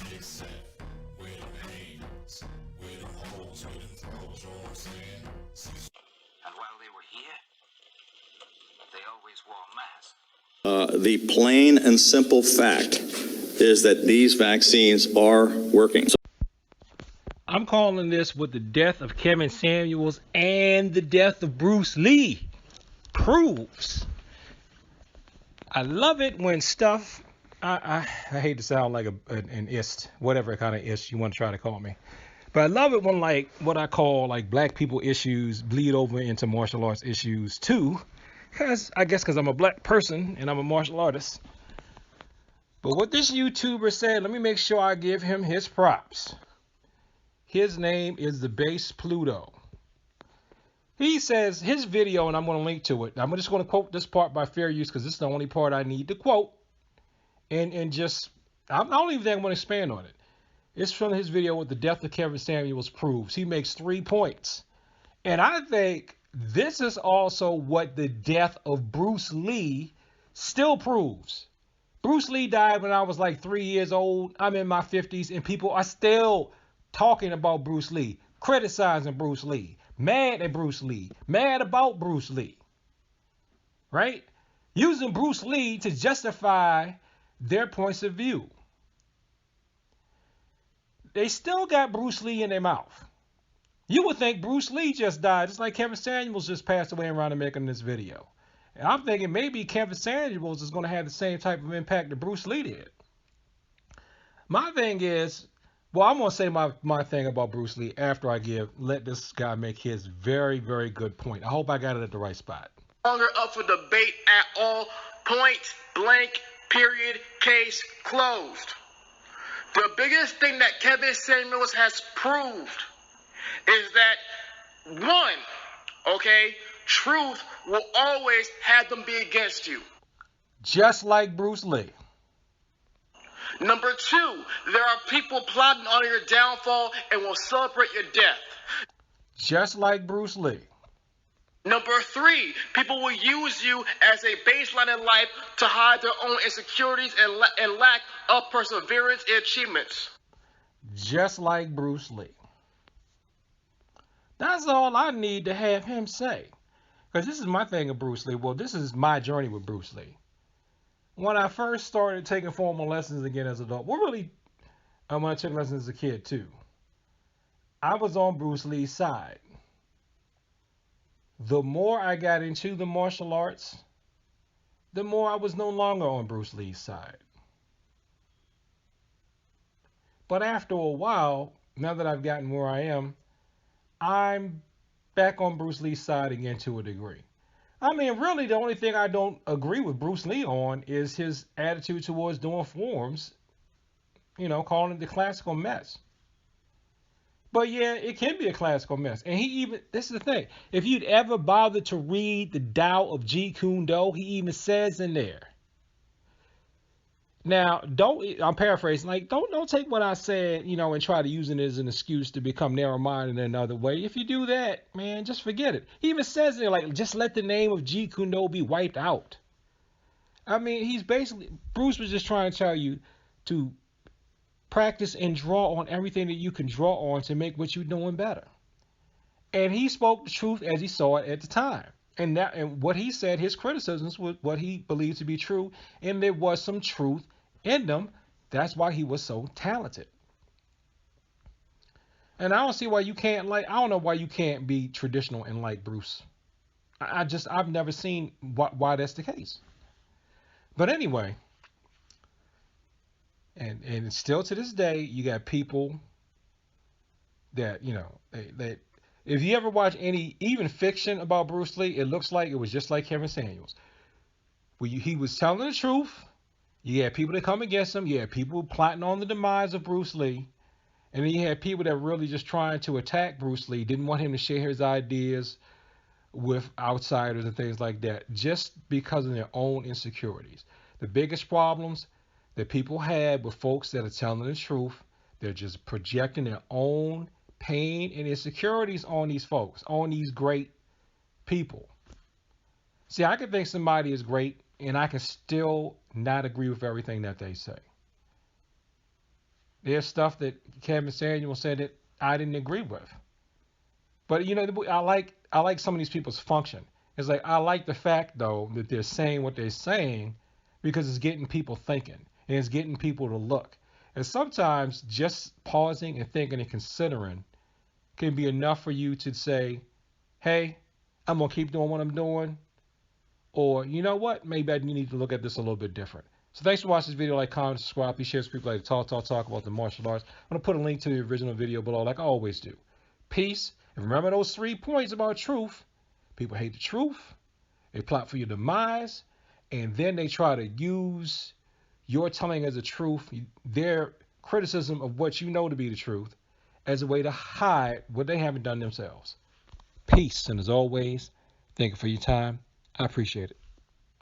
Dixon, where them hands, where them holes, where them throws, you know what I'm saying? Cecil. And while they were here, they always wore masks. The plain and simple fact is that these vaccines are working. I'm calling this with the death of Kevin Samuels and the death of Bruce Lee proves. I love it when stuff, I hate to sound like an ist, whatever kind of ist you want to try to call me. But I love it when like what I call like black people issues bleed over into martial arts issues too. Because I'm a black person and I'm a martial artist. But what this YouTuber said, let me make sure I give him his props. His name is the Base Pluto. He says his video, and I'm going to link to it. I'm just going to quote this part by fair use because this is the only part I need to quote. And just, I don't even think I'm going to expand on it. It's from his video with the death of Kevin Samuels proves. He makes 3 points. And I think this is also what the death of Bruce Lee still proves. Bruce Lee died when I was like 3 years old. I'm in my 50s and people are still talking about Bruce Lee, criticizing Bruce Lee, mad at Bruce Lee, mad about Bruce Lee, right? Using Bruce Lee to justify their points of view. They still got Bruce Lee in their mouth. You would think Bruce Lee just died, just like Kevin Samuels just passed away around making this video. And I'm thinking maybe Kevin Samuels is going to have the same type of impact that Bruce Lee did. My thing is, well, I'm going to say my thing about Bruce Lee after I let this guy make his very, very good point. I hope I got it at the right spot. Longer up for debate at all. Point blank, period, case closed. The biggest thing that Kevin Samuels has proved is that, one, okay, truth will always have them be against you. Just like Bruce Lee. Number two, there are people plotting on your downfall and will celebrate your death. Just like Bruce Lee. Number three, people will use you as a baseline in life to hide their own insecurities and lack of perseverance and achievements. Just like Bruce Lee. That's all I need to have him say. Because this is my thing of Bruce Lee. Well, this is my journey with Bruce Lee. When I first started taking formal lessons again as an adult, well, really, when I took lessons as a kid too, I was on Bruce Lee's side. The more I got into the martial arts, the more I was no longer on Bruce Lee's side. But after a while, now that I've gotten where I am, I'm back on Bruce Lee's side again to a degree. I mean, really, the only thing I don't agree with Bruce Lee on is his attitude towards doing forms, calling it the classical mess. But yeah, it can be a classical mess. And this is the thing, if you'd ever bothered to read the Tao of Jeet Kune Do, he even says in there. Now, I'm paraphrasing, don't take what I said, and try to use it as an excuse to become narrow-minded in another way. If you do that, man, just forget it. He even says there, just let the name of Jeet Kune Do be wiped out. I mean, Bruce was just trying to tell you to practice and draw on everything that you can draw on to make what you're doing better. And he spoke the truth as he saw it at the time. And what he said, his criticisms was what he believed to be true, and there was some truth in them. That's why he was so talented. And I don't see why you can't I don't know why you can't be traditional and like Bruce. I've never seen why that's the case. But anyway, and still to this day, you got people that, that if you ever watch any, even fiction about Bruce Lee, it looks like it was just like Kevin Samuels. He was telling the truth. You had people that come against him. You had people plotting on the demise of Bruce Lee. And then you had people that really just trying to attack Bruce Lee, didn't want him to share his ideas with outsiders and things like that, just because of their own insecurities. The biggest problems that people have with folks that are telling the truth, they're just projecting their own pain and insecurities on these folks, on these great people. See, I can think somebody is great, and I can still not agree with everything that they say. There's stuff that Kevin Samuel said that I didn't agree with. But you know, I like some of these people's function. It's like I like the fact though that they're saying what they're saying because it's getting people thinking and it's getting people to look. And sometimes just pausing and thinking and considering can be enough for you to say, hey, I'm gonna keep doing what I'm doing, or you know what, maybe I need to look at this a little bit different. So thanks for watching this video. Like, comment, subscribe, please share with people like to talk about the martial arts. I'm gonna put a link to the original video below, like I always do. Peace. And remember those 3 points about truth. People hate the truth. They plot for your demise, and then they try to use your telling as the truth, their criticism of what you know to be the truth, as a way to hide what they haven't done themselves. Peace, and as always, thank you for your time. I appreciate it.